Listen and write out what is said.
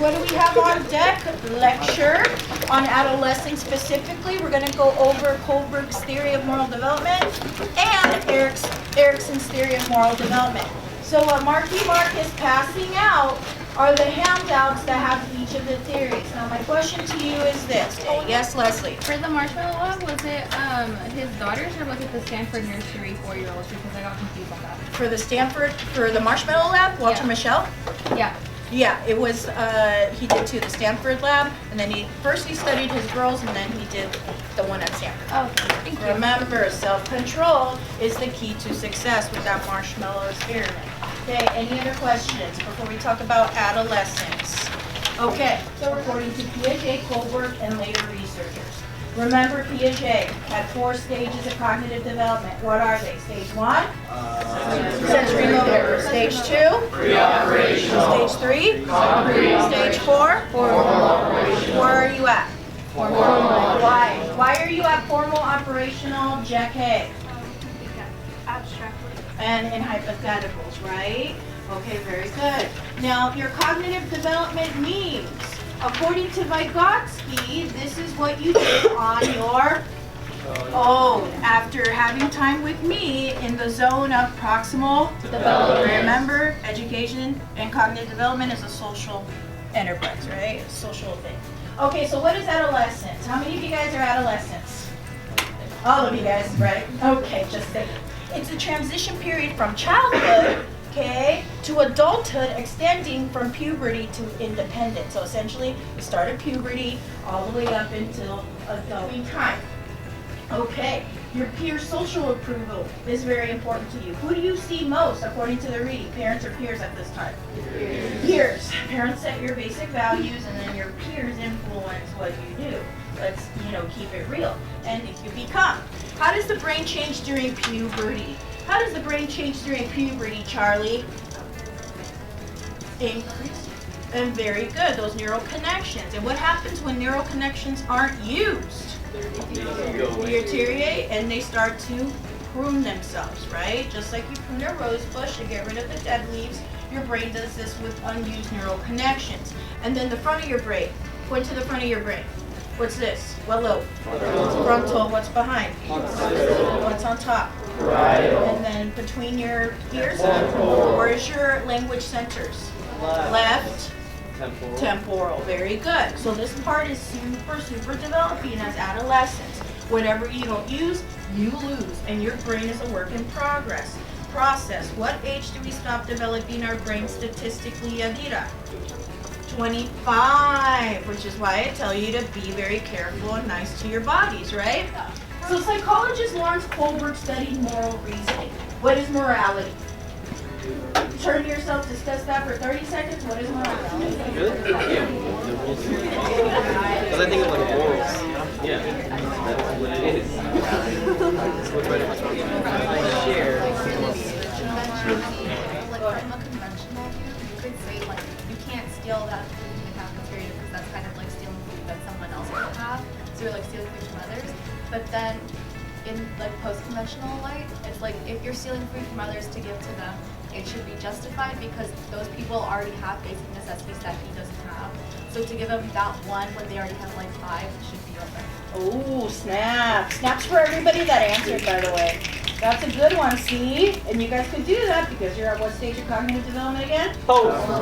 what do we have on deck? Lecture on adolescing specifically. We're going to go over Kohlberg's theory of moral development and Erickson's theory of moral development. So what Marky Mark is passing out are the handouts that have each of the theories. Now my question to you is this. Yes, Leslie? For the marshmallow lab, was it his daughters or was it the Stanford nursery 4-year-olds? Because I got confused on that. For the marshmallow lab, Walter Yeah. Michel? Yeah. Yeah, it was, he did the Stanford lab, and then he studied his girls, and then he did the one at Stanford. Oh, thank you. Remember, self-control is the key to success with that marshmallow experiment. Okay, any other questions before we talk about adolescence? Okay, so according to Piaget, Kohlberg, and later researchers. Remember, Piaget had 4 stages of cognitive development. What are they? Stage 1? Sensory motor. Stage 2? Pre-operational. Stage 3? Concrete. Stage 4? Formal operation. Where are you at? Formal. Why? Why are you at formal operational, Jack Hay? Abstractly. And in hypotheticals, right? Okay, very good. Now, your cognitive development means, according to Vygotsky, this is what you do on your own after having time with me in the zone of proximal development. Remember, education and cognitive development is a social enterprise, right? It's a social thing. Okay, so what is adolescence? How many of you guys are adolescents? All of you guys, right? Okay, just think. It's a transition period from childhood, okay, to adulthood, extending from puberty to independence. So essentially, you start at puberty all the way up until adulting time. Okay, your peer social approval is very important to you. Who do you see most according to the reading? Parents or peers at this time? Peers. Parents set your basic values and then your peers influence what you do. Let's, keep it real. And if you become. How does the brain change during puberty? How does the brain change during puberty, Charlie? Increase. And very good, those neural connections. And what happens when neural connections aren't used? They deteriorate and they start to prune themselves, right? Just like you prune a rose bush to get rid of the dead leaves, your brain does this with unused neural connections. And then the front of your brain, point to the front of your brain. What's this? What lobe? Frontal. What's behind? What's on top? And then between your ears, where's your language centers? Left. Temporal. Very good. So this part is super developing as adolescence. Whatever you don't use, you lose. And your brain is a work in progress. Process. What age do we stop developing our brain statistically, Yadira? 25, which is why I tell you to be very careful and nice to your bodies, right? So psychologist Lawrence Kohlberg studied moral reasoning. What is morality? Turn yourself, discuss that for 30 seconds. What is morality? Because I think of like morals. Yeah. That's what it is. I share. Like from a conventional view, you could say like you can't steal that food in the cafeteria because that's kind of like stealing food that someone else would have. So you're like stealing food from others. But then in like post-conventional light, it's like if you're stealing food from others to give to them, it should be justified because those people already have basic necessities that he doesn't have. So to give them that one when they already have like 5 should be okay. Oh, snap. Snaps for everybody that answered, by the way. That's a good one, see? And you guys could do that because you're at what stage of cognitive development again? Formal.